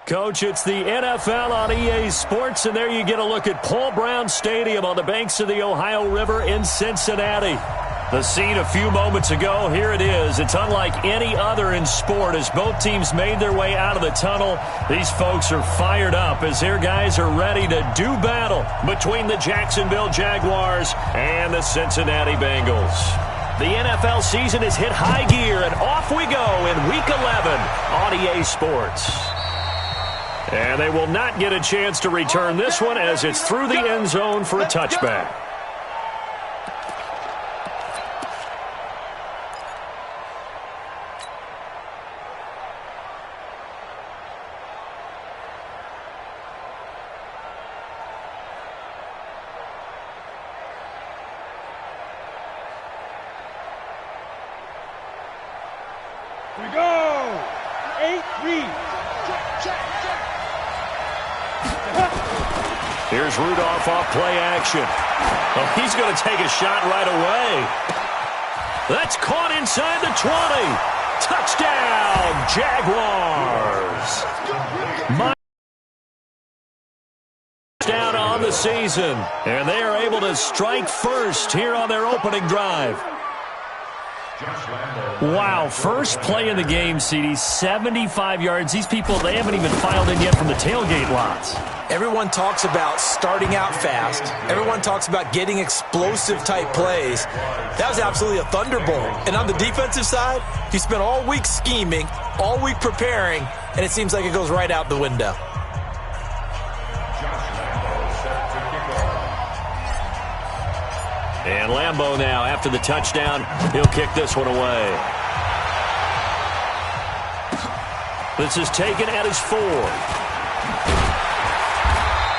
Coach, it's the NFL on EA Sports, and there you get a look at Paul Brown Stadium on the banks of the Ohio River in Cincinnati. The scene a few moments ago, here it is. It's unlike any other in sport as both teams made their way out of the tunnel. These folks are fired up as their guys are ready to do battle between the Jacksonville Jaguars and the Cincinnati Bengals. The NFL season has hit high gear, and off we go in Week 11 on EA Sports. And they will not get a chance to return this one as it's through the end zone for a touchback. We go! 8 reads. Here's Rudolph off play action. Oh, he's going to take a shot right away. That's caught inside the 20. Touchdown, Jaguars. Down on the season. And they are able to strike first here on their opening drive. Wow, first play in the game, CD, 75 yards. These people, they haven't even filed in yet from the tailgate lots. Everyone talks about starting out fast. Everyone talks about getting explosive-type plays. That was absolutely a thunderbolt. And on the defensive side, he spent all week scheming, all week preparing, and it seems like it goes right out the window. And Lambeau now, after the touchdown, he'll kick this one away. This is taken at his 4.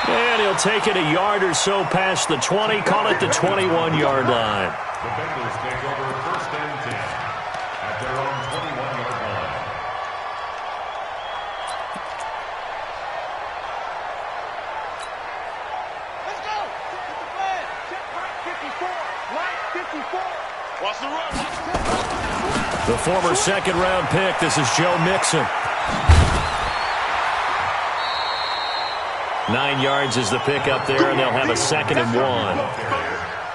And he'll take it a yard or so past the 20, call it the 21-yard line. The Bengals take over first and 10 at their own 21-yard line. Let's go! Get the flag! Check right 54! Right 54! Watch the run! The former second-round pick, this is Joe Mixon. 9 yards is the pick up there, and they'll have a 2nd and 1.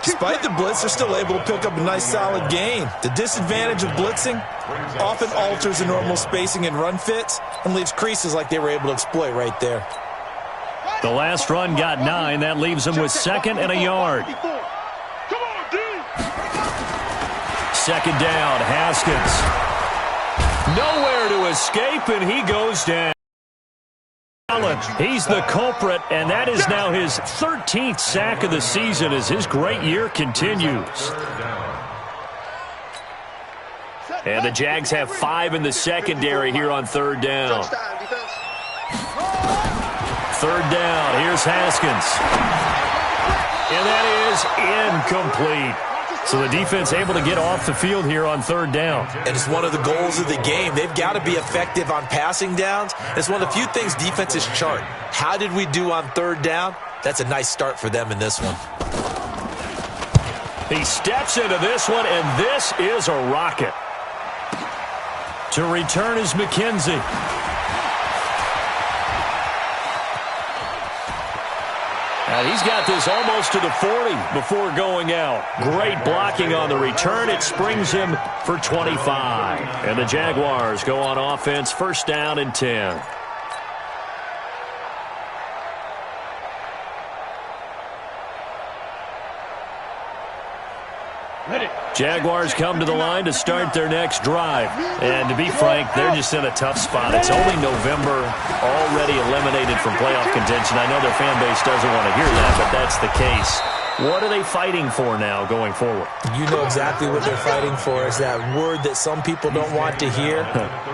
Despite the blitz, they're still able to pick up a nice solid gain. The disadvantage of blitzing often alters the normal spacing and run fits and leaves creases like they were able to exploit right there. The last run got 9. That leaves them with 2nd and a yard. Second down, Haskins. Nowhere to escape, and he goes down. He's the culprit, and that is now his 13th sack of the season as his great year continues. And the Jags have 5 in the secondary here on third down. Third down, here's Haskins. And that is incomplete. So the defense able to get off the field here on third down. And it's one of the goals of the game. They've got to be effective on passing downs. It's one of the few things defenses chart. How did we do on third down? That's a nice start for them in this one. He steps into this one, and this is a rocket. To return is McKenzie. And he's got this almost to the 40 before going out. Great blocking on the return. It springs him for 25. And the Jaguars go on offense, first down and 10. Jaguars come to the line to start their next drive. And to be frank, they're just in a tough spot. It's only November, already eliminated from playoff contention. I know their fan base doesn't want to hear that, but that's the case. What are they fighting for now going forward? You know exactly what they're fighting for. Is that word that some people don't want to hear,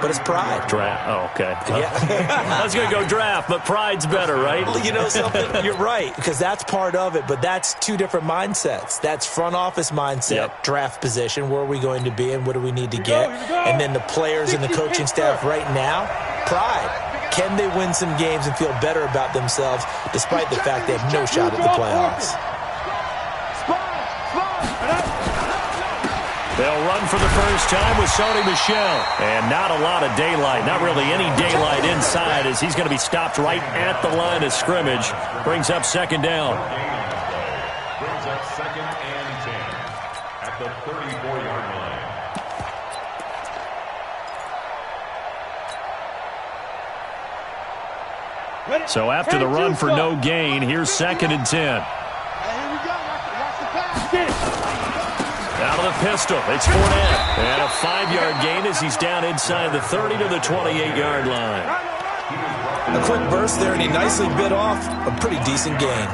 but it's pride. Draft. Oh, okay. Yeah. I was going to go draft, but pride's better, right? You know something? You're right, because that's part of it, but that's two different mindsets. That's front office mindset, draft position, where are we going to be and what do we need to get? And then the players and the coaching staff right now, pride. Can they win some games and feel better about themselves despite the fact they have no shot at the playoffs? They'll run for the first time with Sony Michel. And not a lot of daylight, not really any daylight inside as he's going to be stopped right at the line of scrimmage. Brings up second down. Brings up second and 10 at the 34-yard line. So after the run for no gain, here's second and 10. Here we go. Watch the pass. Out of the pistol, it's Fournette. And a 5-yard gain as he's down inside the 30 to the 28-yard line. A quick burst there, and he nicely bit off a pretty decent gain.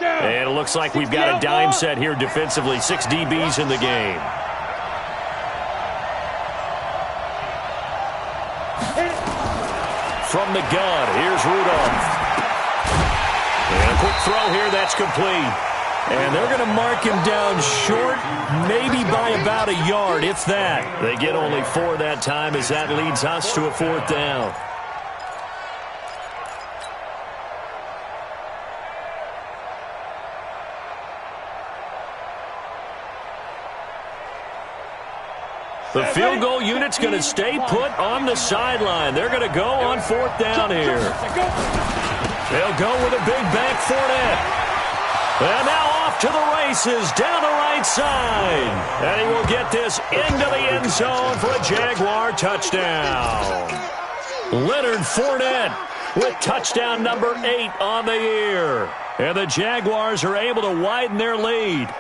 And it looks like we've got a dime set here defensively. 6 DBs in the game. From the gun, here's Rudolph. And a quick throw here, that's complete. And they're going to mark him down short, maybe by about a yard, if that. They get only 4 that time as that leads us to a 4th down. The field goal unit's going to stay put on the sideline. They're going to go on 4th down here. They'll go with a big back Fournette. And now off to the races down the right side. And he will get this into the end zone for a Jaguar touchdown. Leonard Fournette with touchdown number 8 on the year. And the Jaguars are able to widen their lead.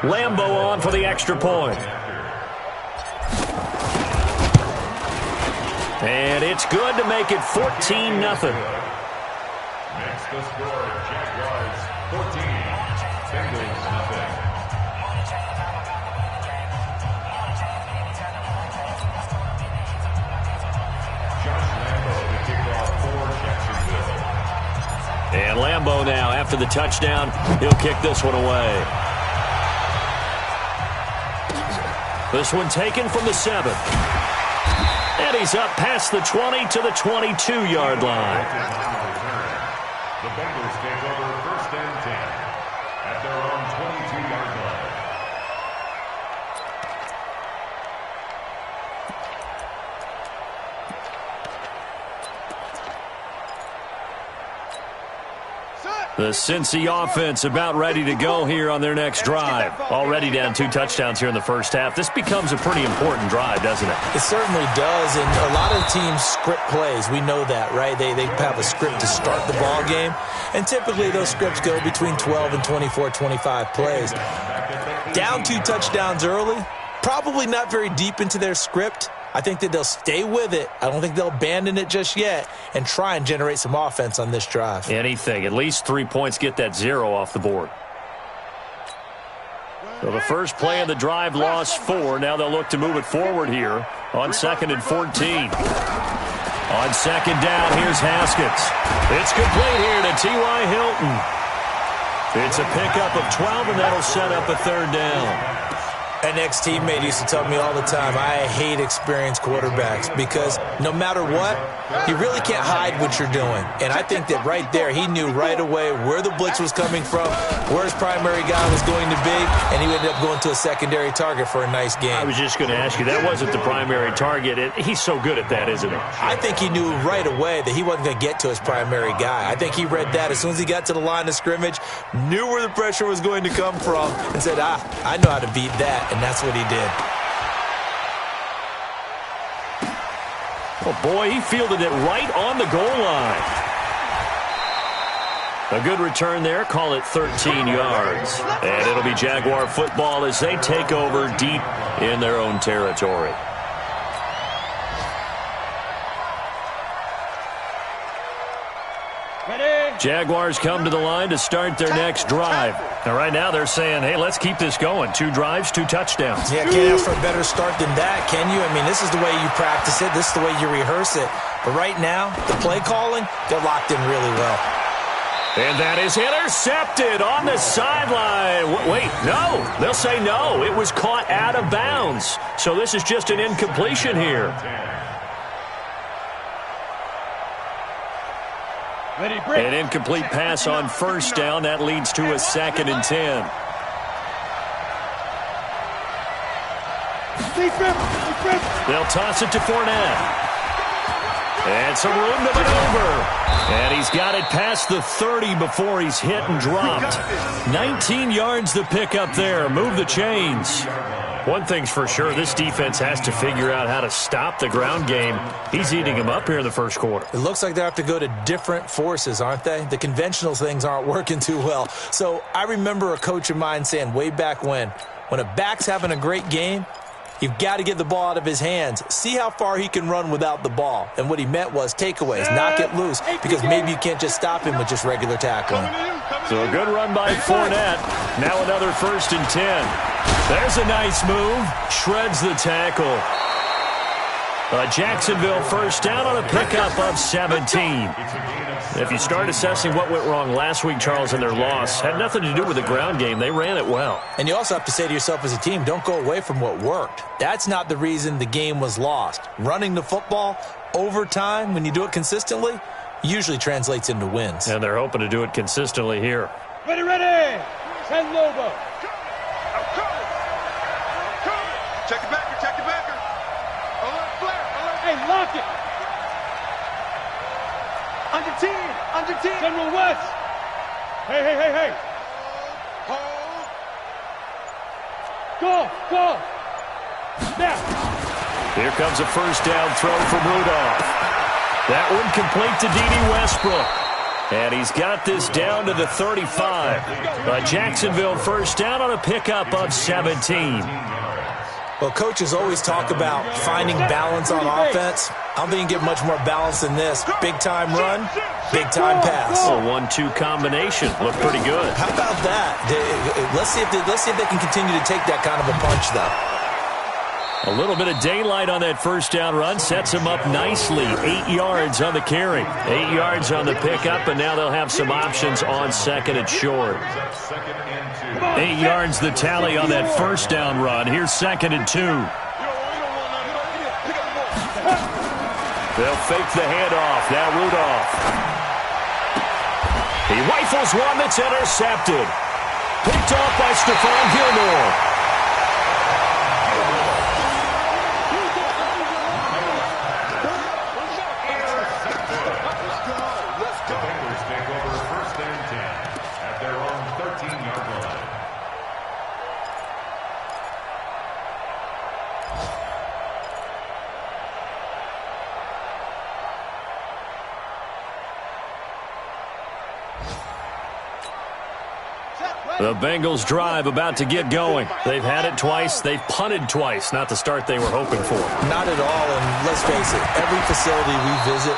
Lambeau on for the extra point. And it's good to make it 14-0. Makes the score Jaguars 14, Bengals nothing. Josh Lambeau to kick off for Jacksonville. And Lambeau now, after the touchdown, he'll kick this one away. This one taken from the 7. And he's up past the 20 to the 22-yard line. The Bengals take over 1st and 10 at their own 22-yard line. The Cincy offense about ready to go here on their next drive. Already down 2 touchdowns here in the first half. This becomes a pretty important drive, doesn't it? It certainly does, and a lot of teams script plays. We know that, right? They have a script to start the ball game, and typically those scripts go between 12 and 24, 25 plays. Down 2 touchdowns early, probably not very deep into their script. I think that they'll stay with it. I don't think they'll abandon it just yet and try and generate some offense on this drive. Anything. At least 3 points, get that 0 off the board. So the first play of the drive lost 4. Now they'll look to move it forward here on 2nd and 14. On 2nd down, here's Haskins. It's complete here to T.Y. Hilton. It's a pickup of 12, and that'll set up a 3rd down. An ex-teammate used to tell me all the time, I hate experienced quarterbacks because no matter what, you really can't hide what you're doing. And I think that right there, he knew right away where the blitz was coming from, where his primary guy was going to be, and he ended up going to a secondary target for a nice game. I was just going to ask you, that wasn't the primary target. He's so good at that, isn't he? I think he knew right away that he wasn't going to get to his primary guy. I think he read that as soon as he got to the line of scrimmage, knew where the pressure was going to come from, and said, I know how to beat that. And that's what he did. Oh, boy, he fielded it right on the goal line. A good return there. Call it 13 yards. And it'll be Jaguar football as they take over deep in their own territory. Jaguars come to the line to start their next drive. And right now they're saying, hey, let's keep this going. 2 drives, 2 touchdowns. Yeah, can't ask for a better start than that, can you? I mean, this is the way you practice it. This is the way you rehearse it. But right now, the play calling, they're locked in really well. And that is intercepted on the sideline. Wait, no. They'll say no. It was caught out of bounds. So this is just an incompletion here. An incomplete pass on first down. That leads to a 2nd and 10. They'll toss it to Fournette. And some room to maneuver. And he's got it past the 30 before he's hit and dropped. 19 yards to pick up there. Move the chains. One thing's for sure, this defense has to figure out how to stop the ground game. He's eating him up here in the first quarter. It looks like they have to go to different forces, aren't they? The conventional things aren't working too well. So I remember a coach of mine saying way back when a back's having a great game, you've got to get the ball out of his hands. See how far he can run without the ball. And what he meant was takeaways, knock it loose, because maybe you can't just stop him with just regular tackling. So a good run by Fournette. Now another 1st and 10. There's a nice move. Shreds the tackle. Jacksonville first down on a pickup of 17. If you start assessing what went wrong last week, Charles, in their loss, had nothing to do with the ground game. They ran it well. And you also have to say to yourself as a team, don't go away from what worked. That's not the reason the game was lost. Running the football over time, when you do it consistently, usually translates into wins. And they're hoping to do it consistently here. Ready. Send Lobo. Check it backer. Alert, flare. Hey, lock it. Under 10. General West. Hey. Hold. Go. Now. Here comes a first down throw from Rudolph. That one complete to D.D. Westbrook. And he's got this down to the 35. Jacksonville first down on a pickup of 17. Well, coaches always talk about finding balance on offense. I don't think you can get much more balance than this. Big-time run, big-time pass. A 1-2 combination. Looked pretty good. How about that? Let's see if they can continue to take that kind of a punch, though. A little bit of daylight on that first down run sets him up nicely. 8 yards on the carry. 8 yards on the pickup, and now they'll have some options on 2nd and short. 8 yards the tally on that first down run. Here's 2nd and 2. They'll fake the handoff. Now Rudolph. He rifles one that's intercepted. Picked off by Stephon Gilmore. The Bengals drive about to get going. They've had it twice. They've punted twice. Not the start they were hoping for. Not at all, and let's face it, every facility we visit,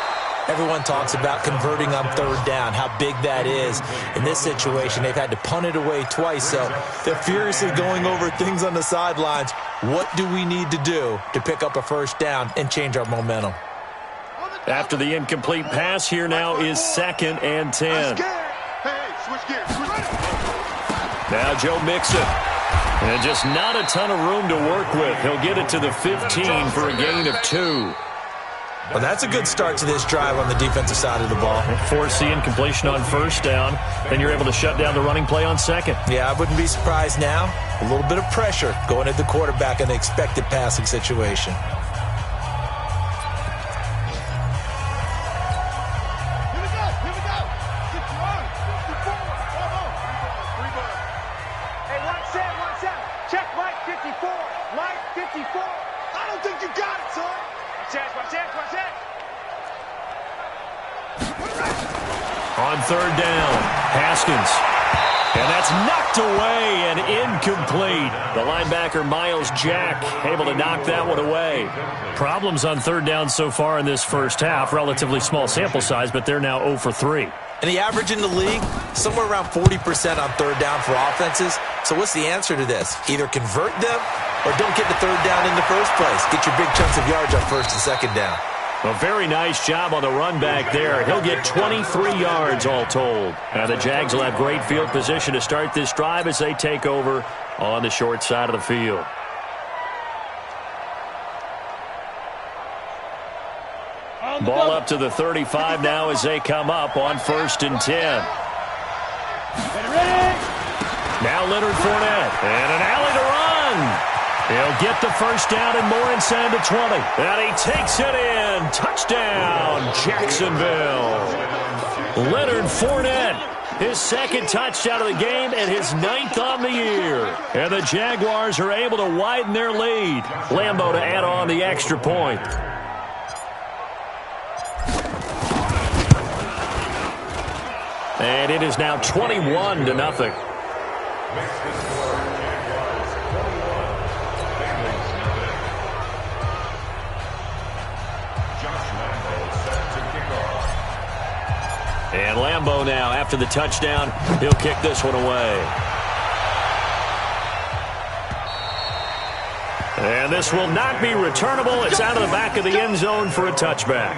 everyone talks about converting on 3rd down, how big that is. In this situation, they've had to punt it away twice, so they're furiously going over things on the sidelines. What do we need to do to pick up a first down and change our momentum? After the incomplete pass, here now is 2nd and 10. Hey, switch gears. Now Joe Mixon. And just not a ton of room to work with. He'll get it to the 15 for a gain of 2. Well, that's a good start to this drive on the defensive side of the ball. Force the incompletion on first down. Then you're able to shut down the running play on 2nd. Yeah, I wouldn't be surprised now. A little bit of pressure going at the quarterback in the expected passing situation. On 3rd down, Haskins. And that's knocked away and incomplete. The linebacker, Miles Jack, able to knock that one away. Problems on 3rd down so far in this first half. Relatively small sample size, but they're now 0 for 3. And the average in the league, somewhere around 40% on 3rd down for offenses. So what's the answer to this? Either convert them or don't get the 3rd down in the first place. Get your big chunks of yards on 1st and 2nd down. A very nice job on the run back there. He'll get 23 yards all told. Now the Jags will have great field position to start this drive as they take over on the short side of the field. Ball up to the 35 now as they come up on 1st and 10. Now Leonard Fournette, and an alley to run. He'll get the first down and more inside the 20. And he takes it in. Touchdown, Jacksonville. Leonard Fournette, his 2nd touchdown of the game and his 9th on the year. And the Jaguars are able to widen their lead. Lambeau to add on the extra point. And it is now 21-0. And Lambeau now, after the touchdown, he'll kick this one away. And this will not be returnable. It's out of the back of the end zone for a touchback.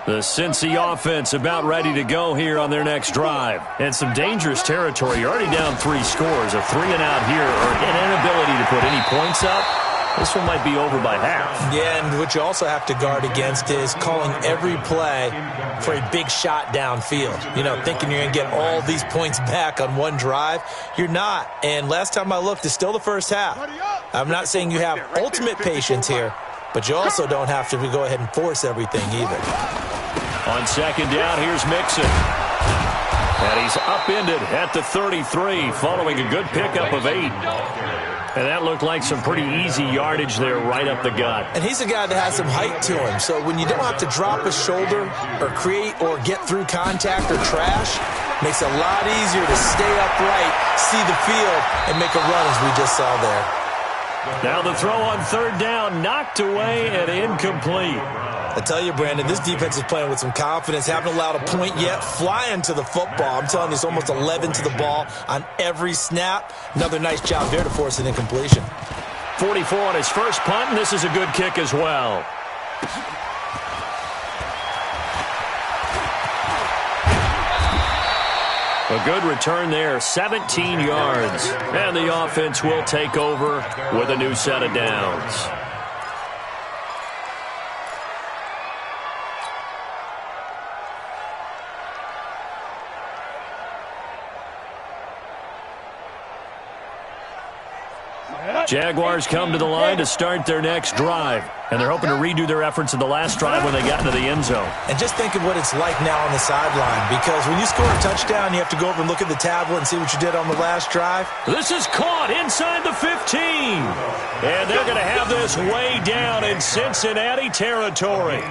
The Cincy offense about ready to go here on their next drive. And some dangerous territory. You're already down 3 scores. A 3-and-out here, or an inability to put any points up. This one might be over by half. Yeah, and what you also have to guard against is calling every play for a big shot downfield. You know, thinking you're going to get all these points back on one drive. You're not. And last time I looked, it's still the first half. I'm not saying you have ultimate patience here, but you also don't have to go ahead and force everything either. On 2nd down, here's Mixon. And he's upended at the 33, following a good pickup of 8. And that looked like some pretty easy yardage there right up the gut. And he's a guy that has some height to him. So when you don't have to drop a shoulder or create or get through contact or trash, makes it a lot easier to stay upright, see the field, and make a run as we just saw there. Now the throw on 3rd down, knocked away and incomplete. I tell you, Brandon, this defense is playing with some confidence. Haven't allowed a point yet. Flying to the football. I'm telling you, it's almost 11 to the ball on every snap. Another nice job there to force an incompletion. 44 on his first punt, and this is a good kick as well. A good return there, 17 yards. And the offense will take over with a new set of downs. Jaguars come to the line to start their next drive. And they're hoping to redo their efforts in the last drive when they got into the end zone. And just think of what it's like now on the sideline. Because when you score a touchdown, you have to go over and look at the tablet and see what you did on the last drive. This is caught inside the 15. And they're going to have this way down in Cincinnati territory.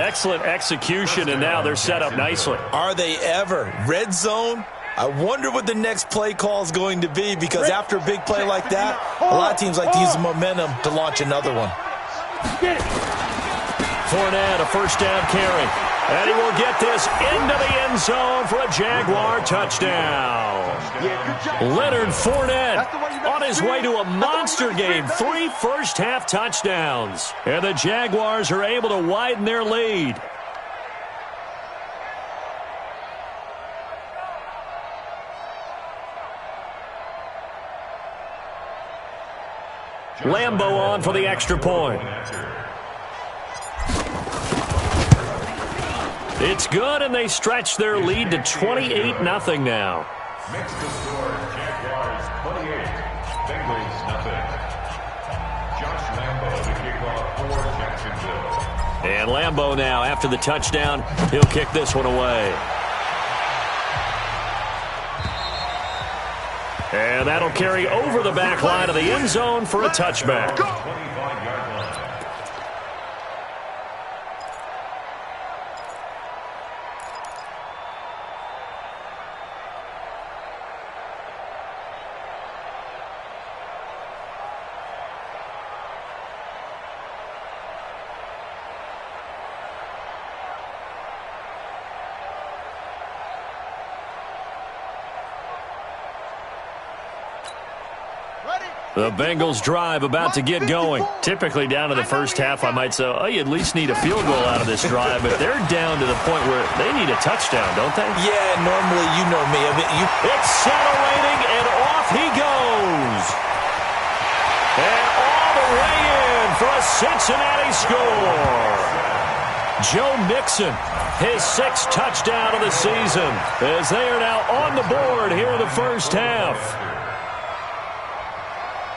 Excellent execution, and now they're set up nicely. Are they ever? Red zone? I wonder what the next play call is going to be, because after a big play like that, a lot of teams like to use the momentum to launch another one. Fournette, a first down carry. And he will get this into the end zone for a Jaguar touchdown. Leonard Fournette on his way to a monster game. 3 first-half touchdowns. And the Jaguars are able to widen their lead. Lambeau on for the extra point. It's good, and they stretch their lead to 28-0 now. Makes the score Jaguars 28, Bengals 0. Josh Lambeau to kick off for Jacksonville. And Lambeau now, after the touchdown, he'll kick this one away. And that'll carry over the back line of the end zone for a touchback. The Bengals drive about to get going. Typically down to the first half, I might say, oh, you at least need a field goal out of this drive, but they're down to the point where they need a touchdown, don't they? Yeah, normally, you know me. Accelerating, and off he goes. And all the way in for a Cincinnati score. Joe Mixon, his 6th touchdown of the season, as they are now on the board here in the first half.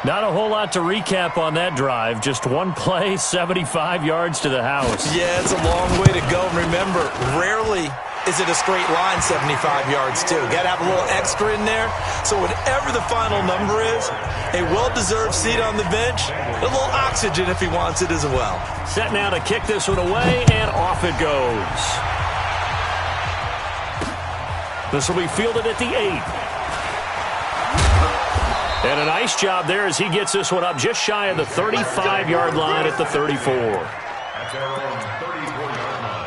Not a whole lot to recap on that drive. Just one play, 75 yards to the house. Yeah, it's a long way to go. Remember, rarely is it a straight line 75 yards, too. Got to have a little extra in there. So whatever the final number is, a well-deserved seat on the bench, a little oxygen if he wants it as well. Set now to kick this one away, and off it goes. This will be fielded at the 8. And a nice job there as he gets this one up just shy of the 35-yard line at the 34. At their own 34-yard line.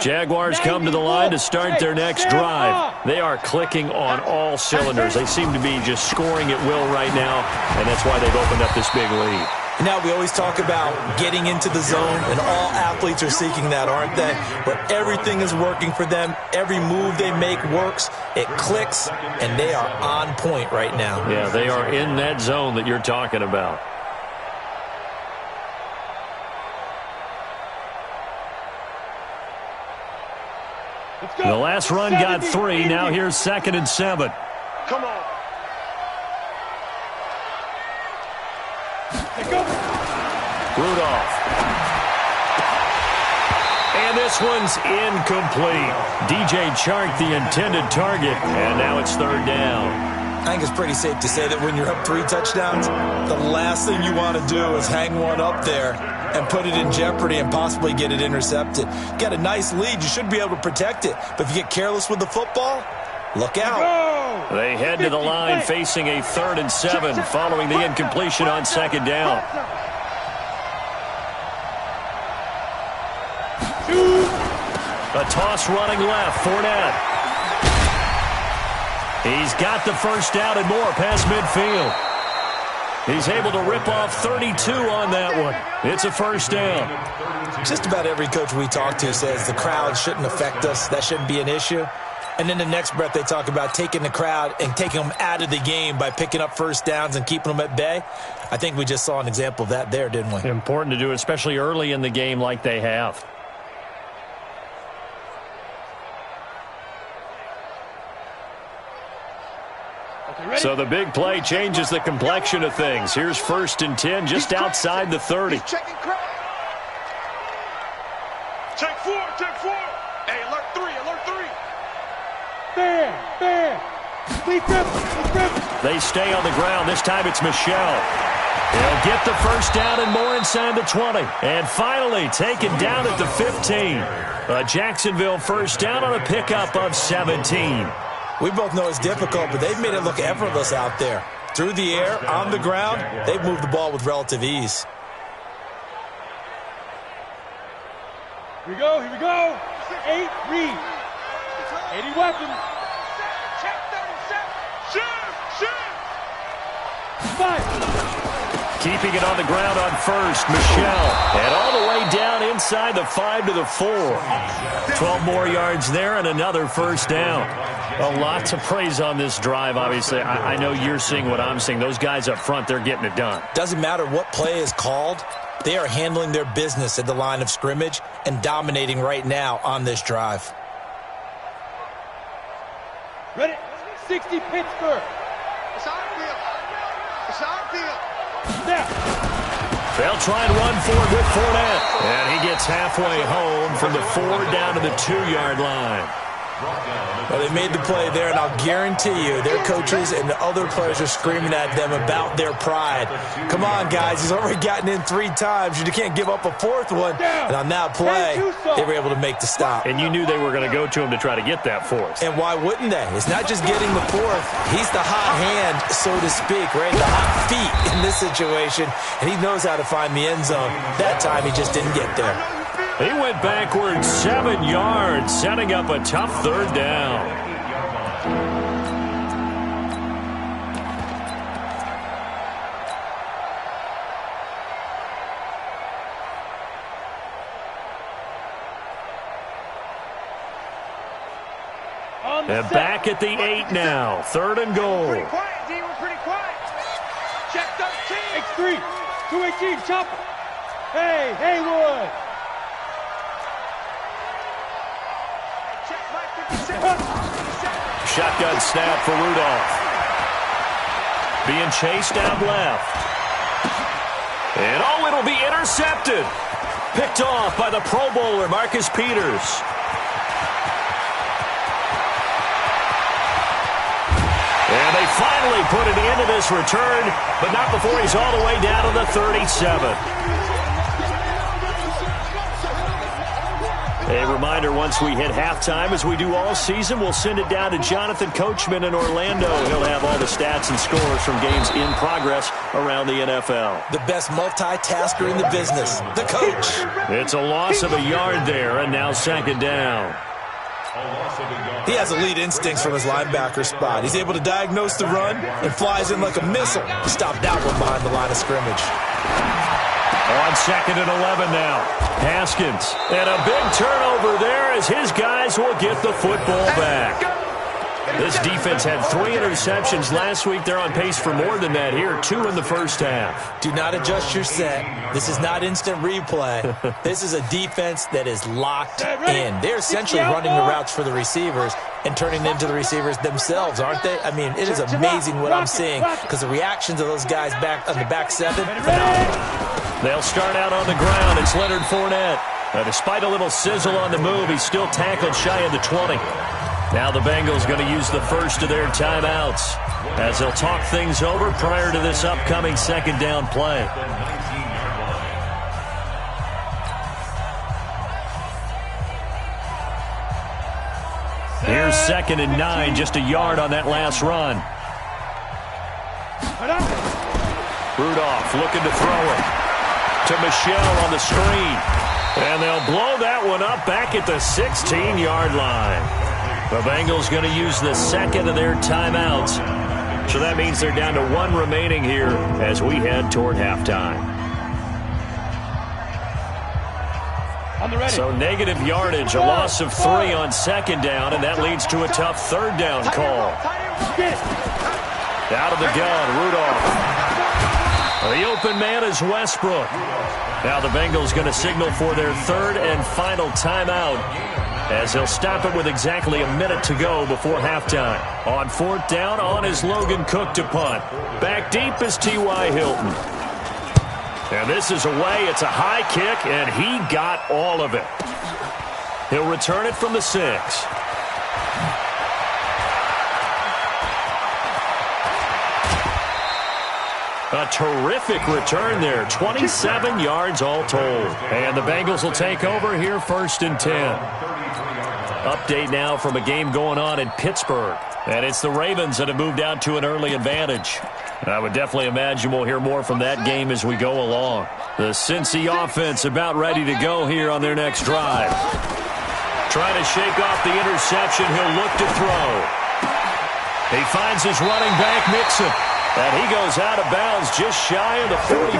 Jaguars come to the line to start their next drive. They are clicking on all cylinders. They seem to be just scoring at will right now, and that's why they've opened up this big lead. Now, we always talk about getting into the zone, and all athletes are seeking that, aren't they? Where everything is working for them. Every move they make works. It clicks, and they are on point right now. Yeah, they are in that zone that you're talking about. The last run got 3. Now here's 2nd and 7. Come on. Rudolph. And this one's incomplete. DJ Chark, the intended target, and now it's 3rd down. I think it's pretty safe to say that when you're up 3 touchdowns, the last thing you want to do is hang one up there and put it in jeopardy and possibly get it intercepted. Got a nice lead. You should be able to protect it. But if you get careless with the football, look out. They head to the line facing a 3rd and 7 following the incompletion on 2nd down. A toss running left. Fournette. He's got the first down and more past midfield. He's able to rip off 32 on that one. It's a 1st down. Just about every coach we talk to says the crowd shouldn't affect us. That shouldn't be an issue. And then the next breath they talk about taking the crowd and taking them out of the game by picking up 1st downs and keeping them at bay. I think we just saw an example of that there, didn't we? Important to do, especially early in the game like they have. So the big play changes the complexion of things. Here's 1st and 10 just outside the 30. Take 4, take 4. Hey, alert 3, alert 3. They stay on the ground. This time it's Michelle. He'll get the first down and more inside the 20. And finally taken down at the 15. A Jacksonville first down on a pickup of 17. We both know it's difficult, but they've made it look effortless out there. Through the air, on the ground, they've moved the ball with relative ease. Here we go, here we go. 8, read. 80 weapons. Check 37. Shoot. 5. Keeping it on the ground on first, Michelle. And all the way down inside the 5 to the 4. 12 more yards there and another first down. A lot to praise on this drive, obviously. I know you're seeing what I'm seeing. Those guys up front, they're getting it done. Doesn't matter what play is called. They are handling their business at the line of scrimmage and dominating right now on this drive. Ready? 60 Pittsburgh. It's our field. It's our field. Snap. They'll try and run forward with Fournette. And he gets halfway home from the 4 down to the 2-yard line. Well, they made the play there, and I'll guarantee you their coaches and the other players are screaming at them about their pride. Come on, guys. He's already gotten in 3 times. You can't give up a 4th one. And on that play, they were able to make the stop. And you knew they were going to go to him to try to get that 4th. And why wouldn't they? It's not just getting the 4th. He's the hot hand, so to speak, right? The hot feet in this situation. And he knows how to find the end zone. That time, he just didn't get there. He went backwards 7 yards, setting up a tough 3rd down. And back at the 8 now. 3rd and goal. Pretty quiet, D. We're pretty quiet. Check 13. X3. 218. Chopper. Hey, Haywood. Shotgun snap for Rudolph. Being chased out left. And oh, it'll be intercepted. Picked off by the Pro Bowler, Marcus Peters. And they finally put it into this return, but not before he's all the way down to the 37. A reminder, once we hit halftime, as we do all season, we'll send it down to Jonathan Coachman in Orlando. He'll have all the stats and scores from games in progress around the NFL. The best multitasker in the business, the coach. It's a loss of a yard there, and now 2nd down. He has elite instincts from his linebacker spot. He's able to diagnose the run and flies in like a missile to stop that one behind the line of scrimmage. On 2nd and 11 now. Haskins. And a big turnover there as his guys will get the football back. This defense had 3 interceptions last week. They're on pace for more than that here. 2 in the first half. Do not adjust your set. This is not instant replay. This is a defense that is locked in. They're essentially running the routes for the receivers and turning them into the receivers themselves, aren't they? I mean, it is amazing what I'm seeing because the reactions of those guys back on the back 7, phenomenal. They'll start out on the ground. It's Leonard Fournette. Despite a little sizzle on the move, he's still tackled shy of the 20. Now the Bengals going to use the first of their timeouts as they'll talk things over prior to this upcoming 2nd down play. Here's 2nd and 9, just a yard on that last run. Rudolph looking to throw it to Michelle on the screen. And they'll blow that one up back at the 16-yard line. The Bengals going to use the 2nd of their timeouts. So that means they're down to 1 remaining here as we head toward halftime. So negative yardage, a loss of 3 on 2nd down, and that leads to a tough 3rd down call. Out of the gun, Rudolph. The open man is Westbrook. Now the Bengals going to signal for their 3rd and final timeout as they'll stop it with exactly a minute to go before halftime. On 4th down, on is Logan Cook to punt. Back deep is T.Y. Hilton. And this is away. It's a high kick, and he got all of it. He'll return it from the 6. A terrific return there. 27 yards all told. And the Bengals will take over here 1st and 10. Update now from a game going on in Pittsburgh. And it's the Ravens that have moved out to an early advantage. I would definitely imagine we'll hear more from that game as we go along. The Cincy offense about ready to go here on their next drive. Trying to shake off the interception. He'll look to throw. He finds his running back, Mixon. And he goes out of bounds just shy of the 45.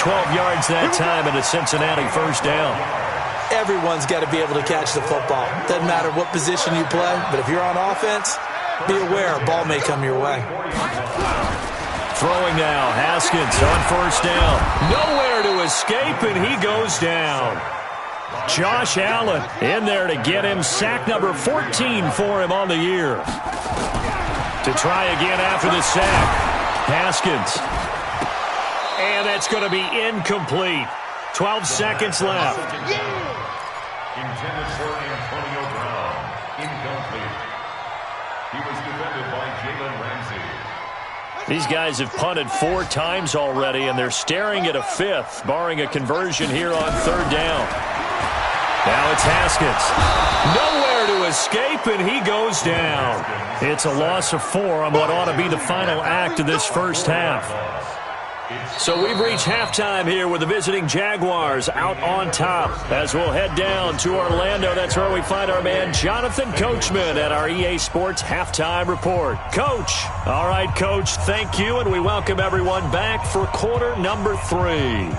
12 yards that time and a Cincinnati 1st down. Everyone's got to be able to catch the football. Doesn't matter what position you play, but if you're on offense, be aware a ball may come your way. Throwing now, Haskins on 1st down. Nowhere to escape, and he goes down. Josh Allen in there to get him sack number 14 for him on the year. To try again after the sack. Haskins. And that's going to be incomplete. 12 seconds left. Intended for Antonio Brown. Incomplete. He was defended by Jalen Ramsey. These guys have punted 4 times already, and they're staring at a 5th, barring a conversion here on 3rd down. Now it's Haskins. Nowhere to escape, and he goes down. It's a loss of 4 on what ought to be the final act of this first half. So we've reached halftime here with the visiting Jaguars out on top. As we'll head down to Orlando, that's where we find our man Jonathan Coachman at our EA Sports Halftime Report. Coach. All right, Coach, thank you, and we welcome everyone back for quarter number 3.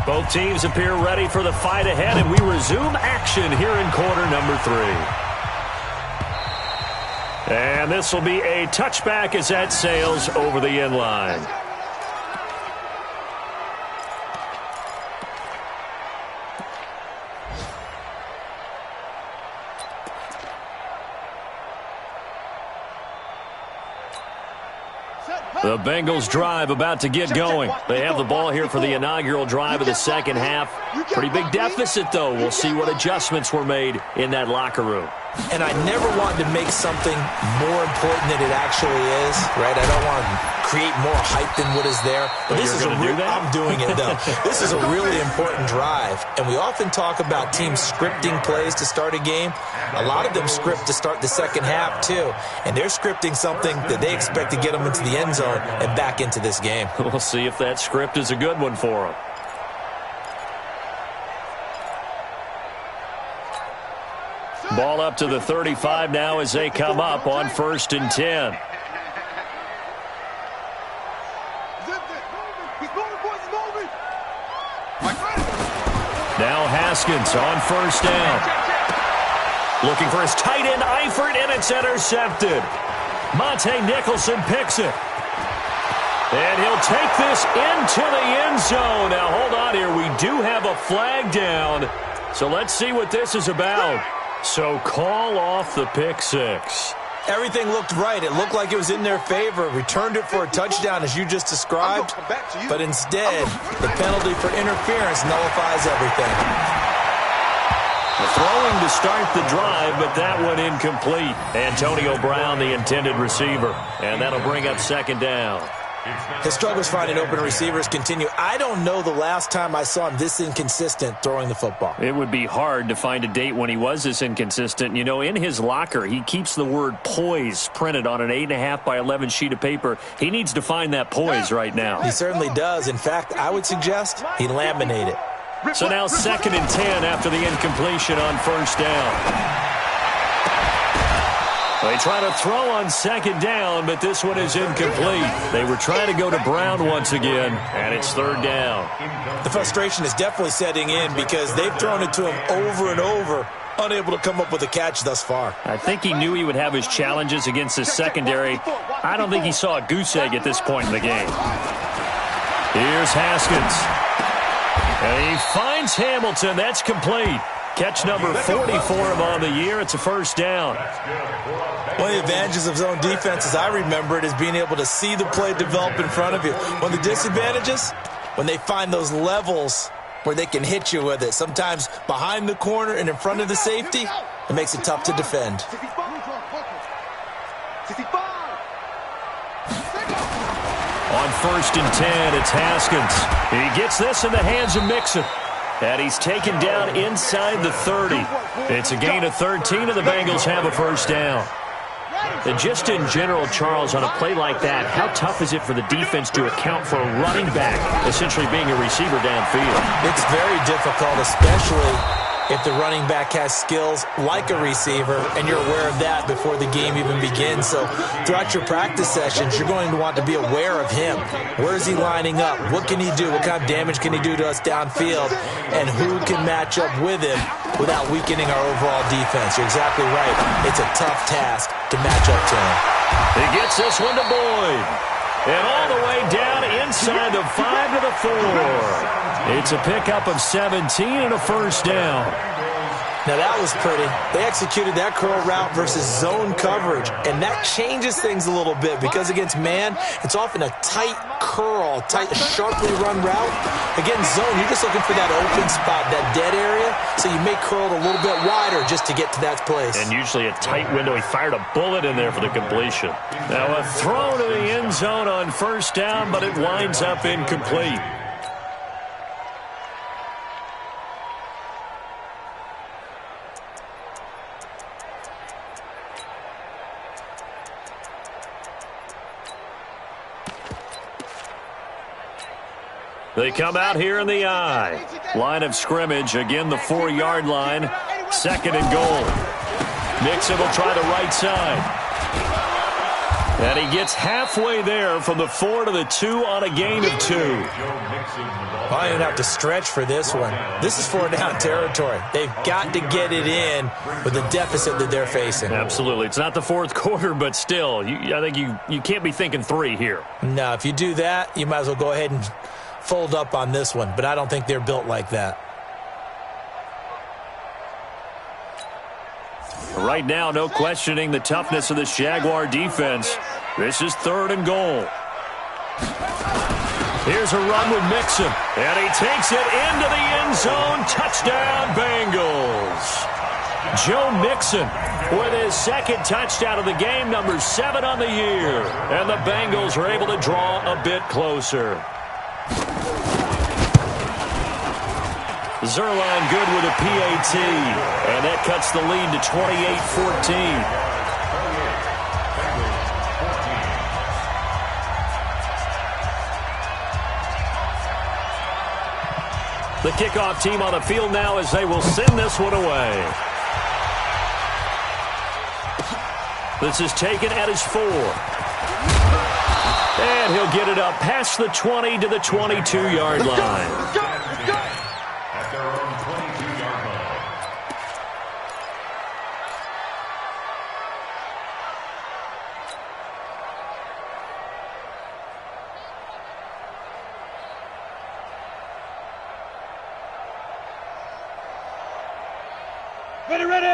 Both teams appear ready for the fight ahead, and we resume action here in quarter number 3. And this will be a touchback as that sails over the end line. The Bengals drive about to get going. They have the ball here for the inaugural drive of the second half. Pretty big deficit, though. We'll see what adjustments were made in that locker room. And I never wanted to make something more important than it actually is, right? I don't want to create more hype than what is there. But this is I'm doing it, though. This is a really important drive. And we often talk about teams scripting plays to start a game. A lot of them script to start the second half, too. And they're scripting something that they expect to get them into the end zone and back into this game. We'll see if that script is a good one for them. Ball up to the 35 now as they come up on 1st and 10. Now Haskins on 1st down. Looking for his tight end Eifert, and it's intercepted. Monte Nicholson picks it. And he'll take this into the end zone. Now hold on here. We do have a flag down. So let's see what this is about. So call off the pick 6. Everything looked right. It looked like it was in their favor. Returned it for a touchdown, as you just described. But instead, the penalty for interference nullifies everything. Throwing to start the drive, but that one incomplete. Antonio Brown, the intended receiver. And that'll bring up 2nd down. His struggles finding open receivers continue. I don't know the last time I saw him this inconsistent throwing the football. It would be hard to find a date when he was this inconsistent. You know, in his locker, he keeps the word poise printed on an 8.5 by 11 sheet of paper. He needs to find that poise right now. He certainly does. In fact, I would suggest he laminate it. So now 2nd and 10 after the incompletion on 1st down. They try to throw on 2nd down, but this one is incomplete. They were trying to go to Brown once again, and it's 3rd down. The frustration is definitely setting in because they've thrown it to him over and over, unable to come up with a catch thus far. I think he knew he would have his challenges against his secondary. I don't think he saw a goose egg at this point in the game. Here's Haskins. And he finds Hamilton. That's complete. Catch number 40 for him on the year. It's a 1st down. One of the advantages of zone defense, as I remember it, is being able to see the play develop in front of you. One of the disadvantages, when they find those levels where they can hit you with it, sometimes behind the corner and in front of the safety, it makes it tough to defend. On 1st and 10, it's Haskins. He gets this in the hands of Mixon. And he's taken down inside the 30. It's a gain of 13, and the Bengals have a 1st down. And just in general, Charles, on a play like that, how tough is it for the defense to account for a running back essentially being a receiver downfield? It's very difficult, especially if the running back has skills like a receiver, and you're aware of that before the game even begins. So throughout your practice sessions, you're going to want to be aware of him. Where is he lining up? What can he do? What kind of damage can he do to us downfield? And who can match up with him without weakening our overall defense? You're exactly right. It's a tough task to match up to him. He gets this one to Boyd. And all the way down inside the 5 to the 4. It's a pickup of 17 and a first down. Now that was pretty. They executed that curl route versus zone coverage, and that changes things a little bit because against man, it's often a tight curl, tight, sharply run route. Against zone, you're just looking for that open spot, that dead area, so you may curl it a little bit wider just to get to that place. And usually a tight window. He fired a bullet in there for the completion. Now a throw to the end zone on first down, but it winds up incomplete. They come out here in the I. Line of scrimmage, again the 4-yard line. 2nd and goal. Mixon will try the right side. And he gets halfway there from the 4 to the 2 on a gain of 2. I don't have to stretch for this one. This is 4-down territory. They've got to get it in with the deficit that they're facing. Absolutely. It's not the 4th quarter, but still, I think you can't be thinking 3 here. No, if you do that, you might as well go ahead and fold up on this one, but I don't think they're built like that. Right now, no questioning the toughness of this Jaguar defense. This is 3rd and goal. Here's a run with Mixon, and he takes it into the end zone. Touchdown, Bengals. Joe Mixon with his 2nd touchdown of the game, number 7 on the year. And the Bengals are able to draw a bit closer. Zerline good with a PAT, and that cuts the lead to 28-14. The kickoff team on the field now as they will send this one away. This is taken at his 4. And he'll get it up past the 20 to the 22-yard line.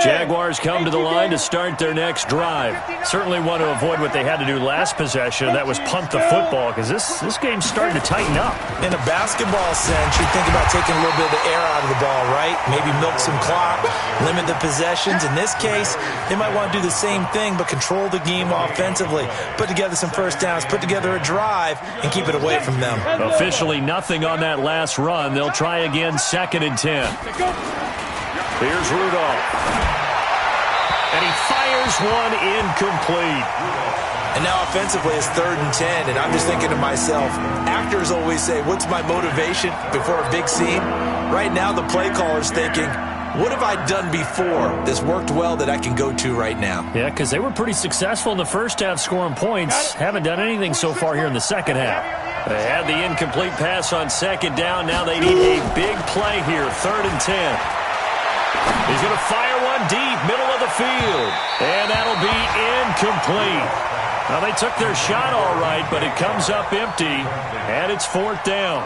Jaguars come to the line to start their next drive. Certainly want to avoid what they had to do last possession, and that was punt the football, because this game's starting to tighten up. In a basketball sense, you think about taking a little bit of the air out of the ball, right? Maybe milk some clock, limit the possessions. In this case, they might want to do the same thing, but control the game offensively. Put together some first downs, put together a drive, and keep it away from them. Officially nothing on that last run. They'll try again, 2nd and 10. Here's Rudolph. And he fires one incomplete. And now offensively it's 3rd and 10, and I'm just thinking to myself, actors always say, what's my motivation before a big scene? Right now the play caller's thinking, what have I done before that's worked well that I can go to right now? Yeah, because they were pretty successful in the first half scoring points. Haven't done anything so far here in the second half. They had the incomplete pass on 2nd down. Now they need a big play here, 3rd and 10. He's going to fire one deep, middle of the field. And that'll be incomplete. Now, they took their shot all right, but it comes up empty, and it's 4th down.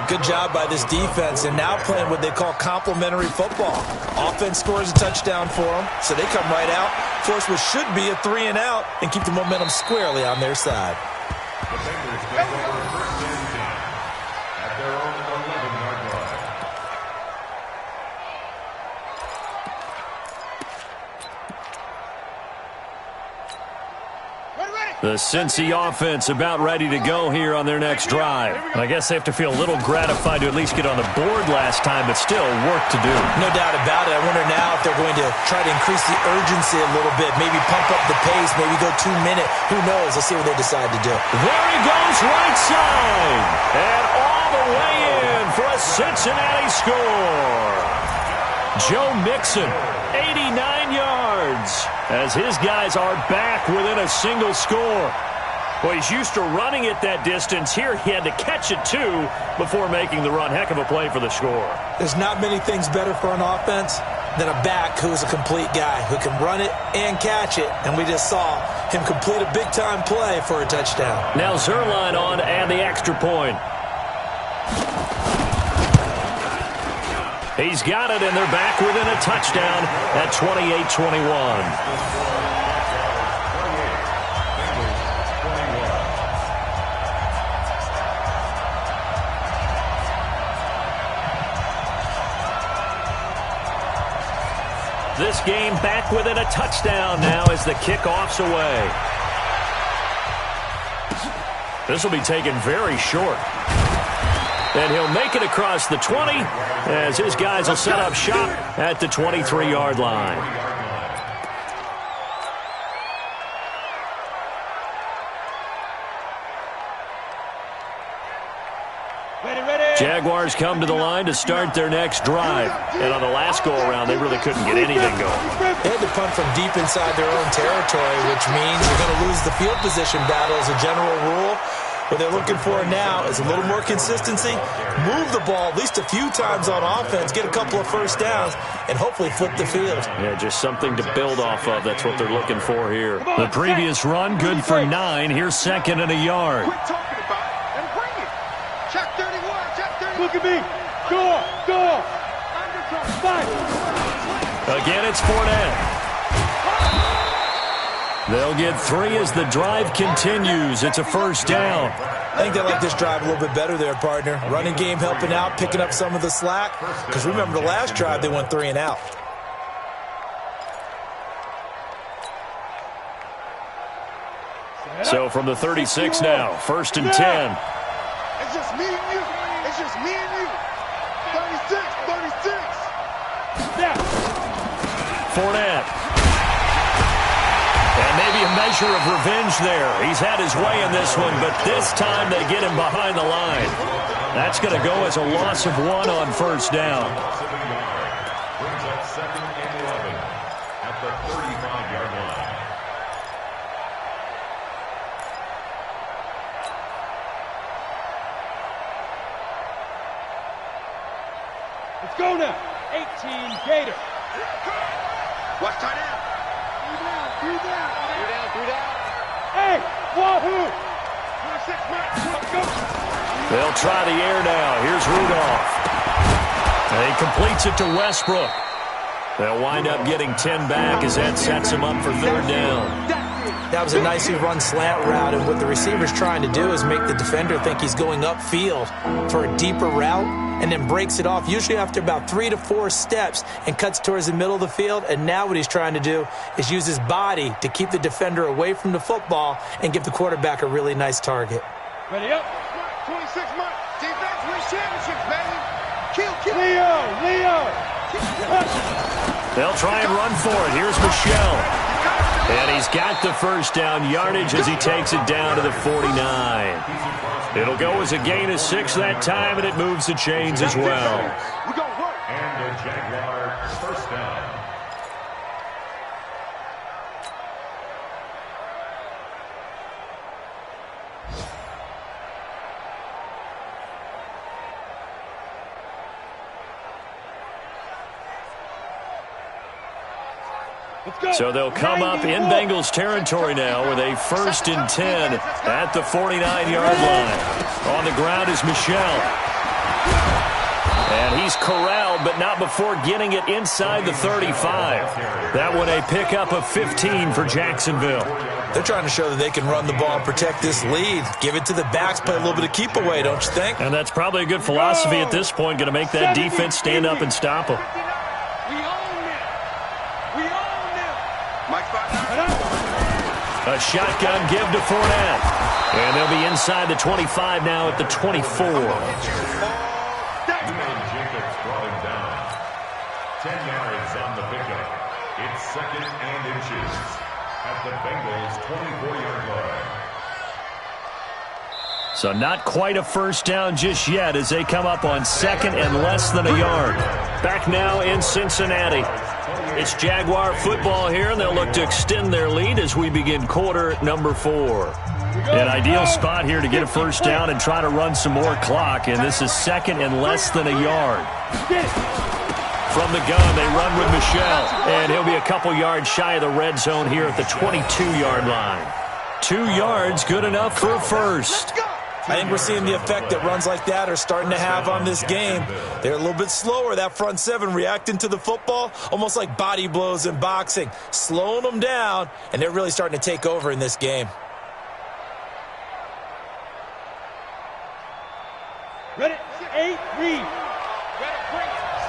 Good job by this defense, and now playing what they call complementary football. Offense scores a touchdown for them, so they come right out, force what should be a 3 and out, and keep the momentum squarely on their side. The Bengals take over 1st and 10 at their own 11-yard line. The Cincy offense about ready to go here on their next drive. I guess they have to feel a little gratified to at least get on the board last time, but still work to do. No doubt about it. I wonder now if they're going to try to increase the urgency a little bit, maybe pump up the pace, maybe go 2-minute. Who knows? Let's see what they decide to do. There he goes, right side. And all the way in for a Cincinnati score. Joe Mixon, 89 yards, as his guys are back within a single score. Well, he's used to running it that distance. Here he had to catch it, too, before making the run. Heck of a play for the score. There's not many things better for an offense than a back who is a complete guy, who can run it and catch it. And we just saw him complete a big-time play for a touchdown. Now Zerline on and the extra point. He's got it, and they're back within a touchdown at 28-21. This game back within a touchdown now as the kickoff's away. This will be taken very short. And he'll make it across the 20 as his guys will set up shop at the 23-yard line. Jaguars come to the line to start their next drive. And on the last go-around, they really couldn't get anything going. They had to punt from deep inside their own territory, which means you're going to lose the field position battle as a general rule. What they're looking for now is a little more consistency, move the ball at least a few times on offense, get a couple of first downs, and hopefully flip the field. Yeah, just something to build off of. That's what they're looking for here. The previous run, good for 9. Here's second and a yard. Quit talking about it and bring it. Check 31, check 31. Look at me. Go, go. Fight. Again, it's Fournette. They'll get 3 as the drive continues. It's a first down. I think they like this drive a little bit better there, partner. Running game helping out, picking up some of the slack. Because remember, the last drive, they went 3 and out. So from the 36 now, first and 10. It's just me and you. It's just me and you. 36, 36. Fournette. And maybe a measure of revenge there. He's had his way in this one, but this time they get him behind the line. That's going to go as a loss of 1 on first down. Brings up second and 11 at the 35-yard line. Let's go now. 18 Gator. Watch tight end. 3 down. 3 down. Hey, wahoo. 26 minutes. Let's go. They'll try the air now. Here's Rudolph. And he completes it to Westbrook. They'll wind up getting 10 back as that sets him up for third down. That was a nicely run slant route, and what the receiver's trying to do is make the defender think he's going upfield for a deeper route, and then breaks it off, usually after about 3 to 4 steps, and cuts towards the middle of the field. And now what he's trying to do is use his body to keep the defender away from the football and give the quarterback a really nice target. Ready up. 26 months. Defense wins championships, baby. Kill. Leo. They'll try and run for it. Here's Michelle. And he's got the first down yardage as he takes it down to the 49. It'll go as a gain of 6 that time, and it moves the chains as well. We're going to work. And a Jaguar first down. So they'll come up in Bengals territory now with a first and 10 at the 49-yard line. On the ground is Michelle. And he's corralled, but not before getting it inside the 35. That one a pickup of 15 for Jacksonville. They're trying to show that they can run the ball and protect this lead. Give it to the backs, play a little bit of keep away, don't you think? And that's probably a good philosophy at this point, going to make that defense stand up and stop them. A shotgun give to Fournette. And they'll be inside the 25 now at the 24. Jacobs brought him down. 10 yards on the pickup. It's second and inches at the Bengals' 24-yard line. So not quite a first down just yet as they come up on second and less than a yard. Back now in Cincinnati. It's Jaguar football here, and they'll look to extend their lead as we begin quarter number 4. An ideal spot here to get a first down and try to run some more clock, and this is second and less than a yard. From the gun, they run with Michel. And he'll be a couple yards shy of the red zone here at the 22-yard line. 2 yards, good enough for a first. I think we're seeing the effect that runs like that are starting to have on this game. They're a little bit slower, that front seven, reacting to the football, almost like body blows in boxing, slowing them down, and they're really starting to take over in this game. Ready, 8, read.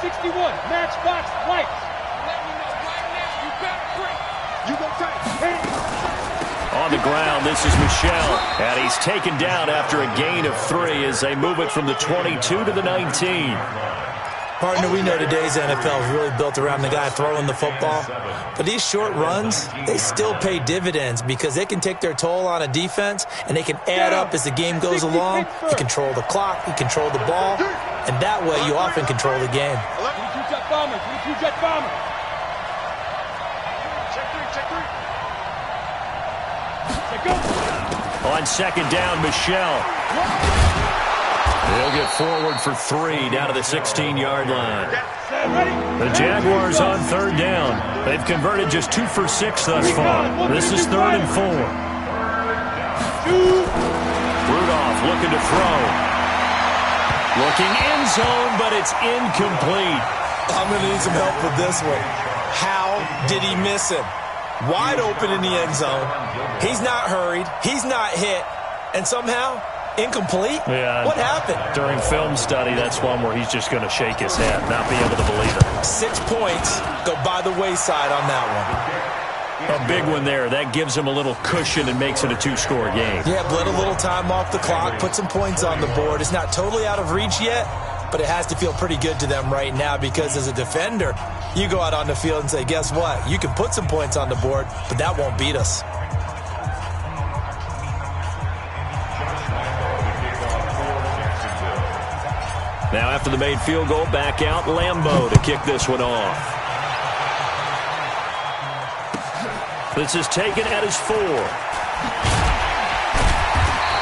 61, matchbox, lights. Let me know right now, you better bring. You go tight. On the ground, this is Michel, and he's taken down after a gain of 3 as they move it from the 22 to the 19. Partner, we know today's NFL is really built around the guy throwing the football, but these short runs, they still pay dividends because they can take their toll on a defense, and they can add up as the game goes along. You control the clock, you control the ball, and that way you often control the game. 22 jet bomber, 22 jet bomber. Check 3, check 3. On second down, Michel. They'll get forward for 3 down to the 16-yard line. The Jaguars on third down. They've converted just 2 for 6 thus far. This is 3rd and 4. Rudolph looking to throw. Looking end zone, but it's incomplete. I'm going to need some help with this one. How did he miss him? Wide open in the end zone. He's not hurried. He's not hit. And somehow, incomplete? Yeah. What happened? During film study, that's one where he's just going to shake his head, not be able to believe it. 6 points go by the wayside on that one. A big one there. That gives him a little cushion and makes it a 2-score game. Yeah, bled a little time off the clock, put some points on the board. It's not totally out of reach yet, but it has to feel pretty good to them right now because as a defender, you go out on the field and say, guess what? You can put some points on the board, but that won't beat us. Now after the made field goal, back out Lambeau to kick this one off. This is taken at his 4.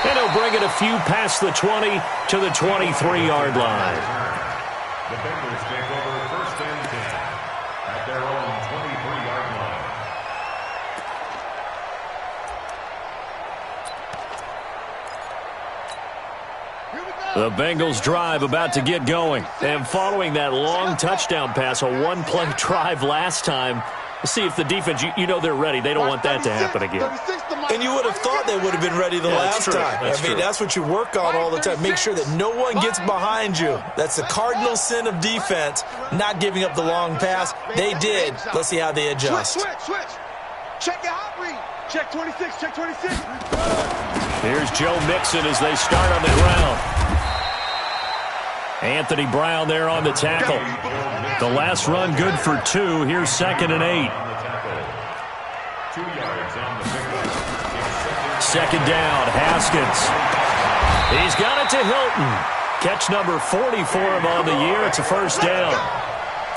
And he'll bring it a few past the 20 to the 23-yard line. The Bengals take over 1st and 10 at their own 23-yard line. The Bengals drive about to get going. And following that long touchdown pass, a one-play drive last time, we'll see if the defense, you know they're ready. They don't want that to happen again. And you would have thought they would have been ready the last time. That's what you work on all the time. Make sure that no one gets behind you. That's the cardinal sin of defense, not giving up the long pass. They did. Let's see how they adjust. Switch. Check your hot read. Check 26, check 26. Here's Joe Mixon as they start on the ground. Anthony Brown there on the tackle. The last run good for 2. Here's 2nd and 8. 2 yards on the pickup. Second down, Haskins. He's got it to Hilton. Catch number 40 for him on the year. It's a first down.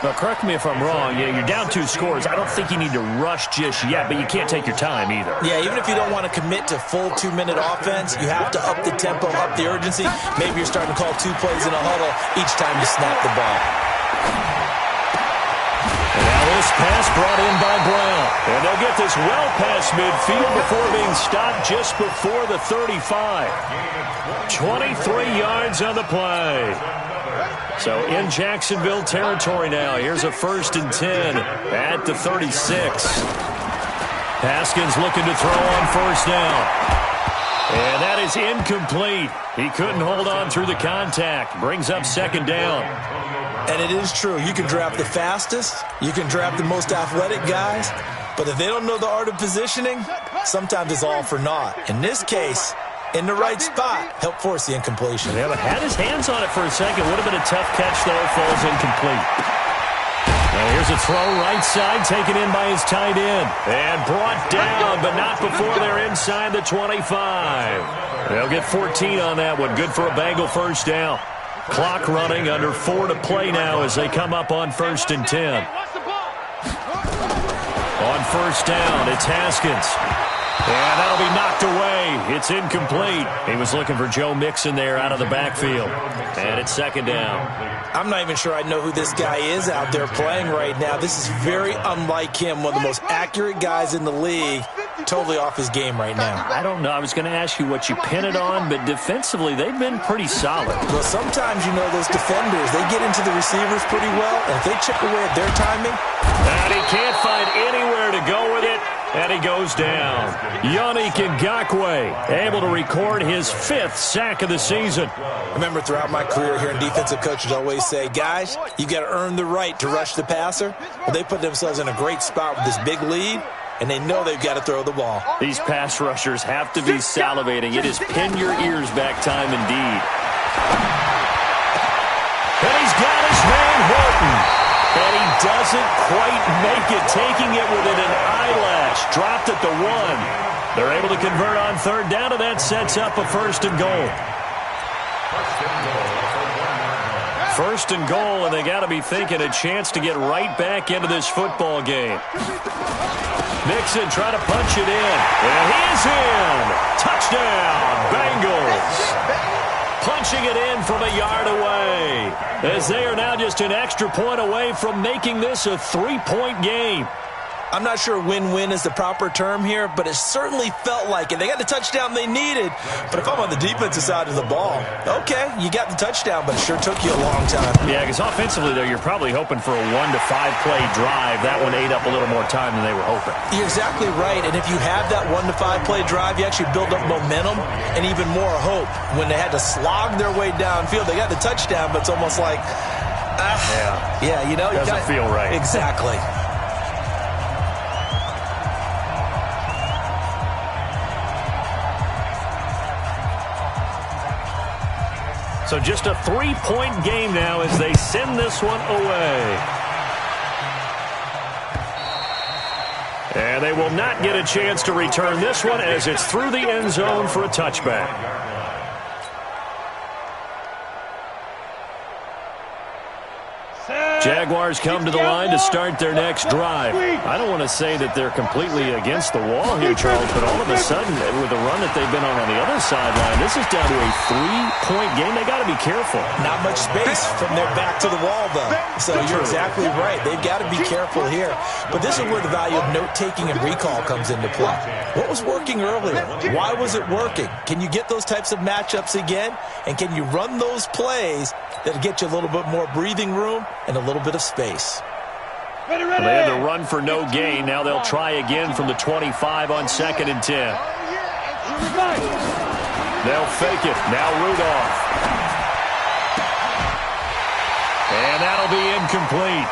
Now, correct me if I'm wrong. Yeah, you're down 2 scores. I don't think you need to rush just yet, but you can't take your time either. Yeah, even if you don't want to commit to full 2-minute offense, you have to up the tempo, up the urgency. Maybe you're starting to call 2 plays in a huddle each time you snap the ball. And now this pass brought in by Brown. And they'll get this well past midfield before being stopped just before the 35. 23 yards on the play. So in Jacksonville territory now. Here's a 1st and 10 at the 36. Haskins looking to throw on 1st down. And that is incomplete. He couldn't hold on through the contact. Brings up 2nd down. And it is true. You can draft the fastest. You can draft the most athletic guys. But if they don't know the art of positioning, sometimes it's all for naught. In this case, in the right spot, help force the incompletion. Yeah, but had his hands on it for a second. Would have been a tough catch, though. Falls incomplete. Now here's a throw right side, taken in by his tight end. And brought down, but not before they're inside the 25. They'll get 14 on that one. Good for a Bengal first down. Clock running, under 4 to play now as they come up on 1st and 10. On 1st down, it's Haskins. And that'll be knocked away. It's incomplete. He was looking for Joe Mixon there out of the backfield. And it's second down. I'm not even sure I know who this guy is out there playing right now. This is very unlike him, one of the most accurate guys in the league. Totally off his game right now. I don't know. I was going to ask you what you pin it on, but defensively, they've been pretty solid. Well, sometimes, you know, those defenders, they get into the receivers pretty well, and if they chip away at their timing. And he can't find anywhere to go with it, and he goes down. Yannick Ngakoue able to record his 5th sack of the season. Remember, throughout my career here in defensive coaches always say, guys, you got to earn the right to rush the passer. Well, they put themselves in a great spot with this big lead, and they know they've got to throw the ball. These pass rushers have to be salivating. It is pin your ears back time indeed. And he's got his man Horton. And he doesn't quite make it, taking it within an eyelash. Dropped at the 1. They're able to convert on third down, and that sets up a 1st and goal. 1st and goal, and they got to be thinking a chance to get right back into this football game. Mixon trying to punch it in. And he's in. Touchdown, Bengals. Punching it in from a yard away. As they are now just an extra point away from making this a 3-point game. I'm not sure win-win is the proper term here, but it certainly felt like it. They got the touchdown they needed, but if I'm on the defensive side of the ball, okay, you got the touchdown, but it sure took you a long time. Yeah, because offensively, though, you're probably hoping for a 1 to 5 play drive. That one ate up a little more time than they were hoping. You're exactly right, and if you have that 1 to 5 play drive, you actually build up momentum and even more hope. When they had to slog their way downfield, they got the touchdown, but it's almost like, yeah, you know. Doesn't feel right. Exactly. So just a 3-point game now as they send this one away. And they will not get a chance to return this one as it's through the end zone for a touchback. Jaguars come to the line to start their next drive. I don't want to say that they're completely against the wall here, Charles, but all of a sudden, with the run that they've been on the other sideline, this is down to a 3-point game. They got to be careful. Not much space from their back to the wall, though. So you're exactly right. They've got to be careful here. But this is where the value of note-taking and recall comes into play. What was working earlier? Why was it working? Can you get those types of matchups again? And can you run those plays that'll get you a little bit more breathing room and a little bit of space? They had to run for no gain. Now they'll try again from the 25 on 2nd and 10. They'll fake it. Now Rudolph. And that'll be incomplete.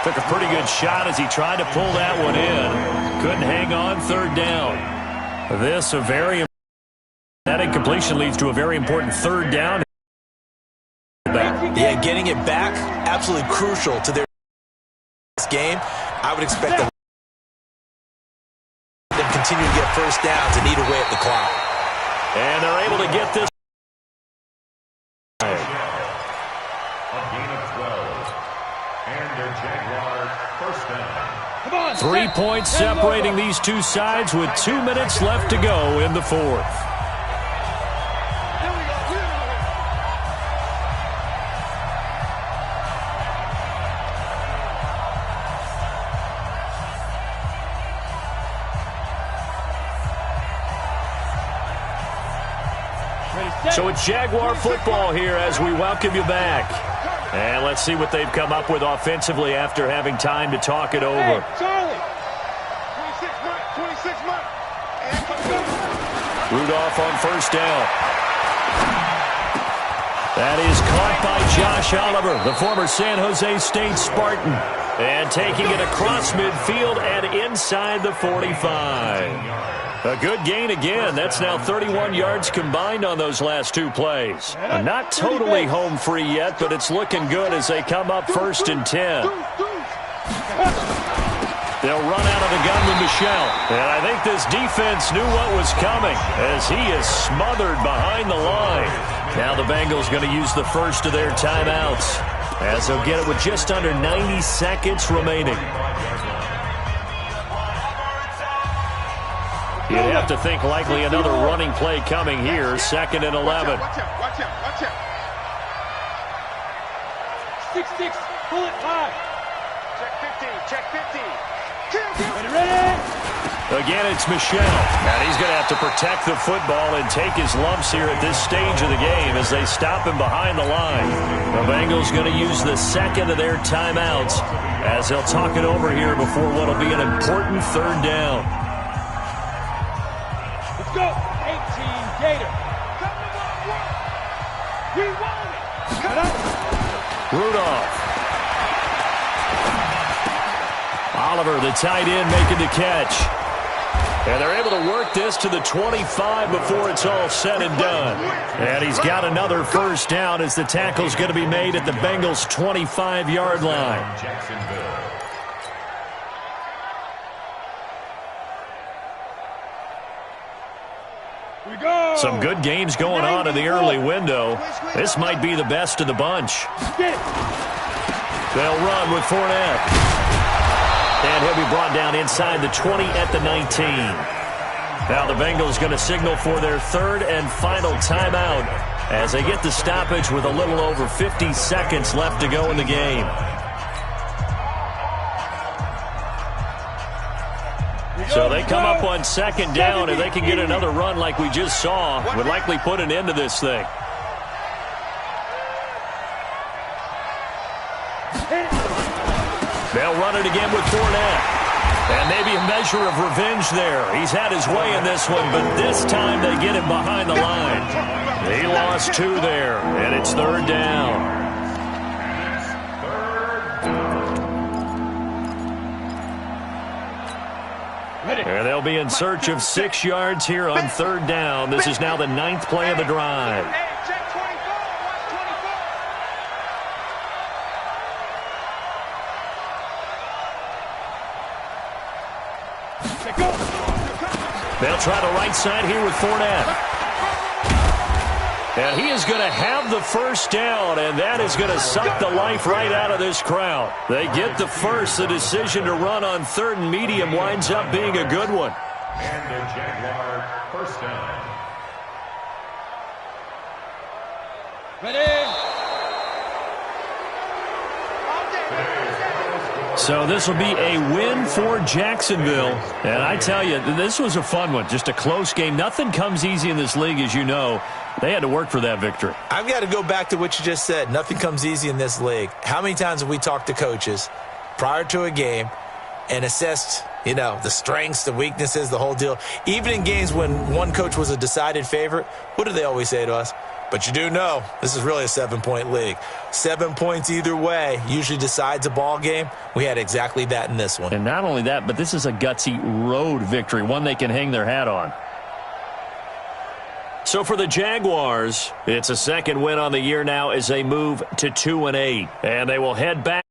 Took a pretty good shot as he tried to pull that one in. Couldn't hang on 3rd down. That incompletion leads to a very important 3rd down. Yeah, getting it back, absolutely crucial to their game. I would expect them to continue to get 1st downs and eat away at the clock. And they're able to get this. A gain of 12. And their Jaguars 1st down. 3 points separating these two sides with 2 minutes left to go in the 4th. So it's Jaguar football here as we welcome you back. And let's see what they've come up with offensively after having time to talk it over. Hey, Charlie. 26 months. Rudolph on 1st down. That is caught by Josh Oliver, the former San Jose State Spartan. And taking it across midfield and inside the 45. A good gain again. That's now 31 yards combined on those last 2 plays. Not totally home free yet, but it's looking good as they come up 1st and 10. They'll run out of the gun with Michel. And I think this defense knew what was coming as he is smothered behind the line. Now the Bengals going to use the first of their timeouts as they'll get it with just under 90 seconds remaining. You'd have to think likely another running play coming here, 2nd and 11. Watch out, watch out, watch out. 6-6, pull it high. Check 50. Ready? Again, it's Michel. And he's going to have to protect the football and take his lumps here at this stage of the game as they stop him behind the line. The Bengals going to use the second of their timeouts as they'll talk it over here before what will be an important 3rd down. Let's go. 18 Gator. We want it. Rudolph. Oliver, the tight end, making the catch. And they're able to work this to the 25 before it's all said and done. And he's got another 1st down as the tackle's going to be made at the Bengals' 25-yard line. We go. Some good games going on in the early window. This might be the best of the bunch. They'll run with Fournette. And he'll be brought down inside the 20 at the 19. Now the Bengals going to signal for their 3rd and final timeout as they get the stoppage with a little over 50 seconds left to go in the game. So they come up on 2nd down, and they can get another run like we just saw. Would likely put an end to this thing. They'll run it again with Fournette. And maybe a measure of revenge there. He's had his way in this one, but this time they get him behind the line. He lost 2 there, and it's 3rd down. And they'll be in search of 6 yards here on 3rd down. This is now the 9th play of the drive. They'll try the right side here with Fournette. And he is going to have the 1st down, and that is going to suck the life right out of this crowd. They get the 1st. The decision to run on 3rd and medium winds up being a good one. And the Jaguar 1st down. Ready? So this will be a win for Jacksonville. And I tell you, this was a fun one. Just a close game. Nothing comes easy in this league, as you know. They had to work for that victory. I've got to go back to what you just said. Nothing comes easy in this league. How many times have we talked to coaches prior to a game and assessed, the strengths, the weaknesses, the whole deal? Even in games when one coach was a decided favorite, what do they always say to us? But you do know this is really a 7-point league. 7 points either way usually decides a ball game. We had exactly that in this one. And not only that, but this is a gutsy road victory, one they can hang their hat on. So for the Jaguars, it's a 2nd win on the year now as they move to 2-8. And they will head back.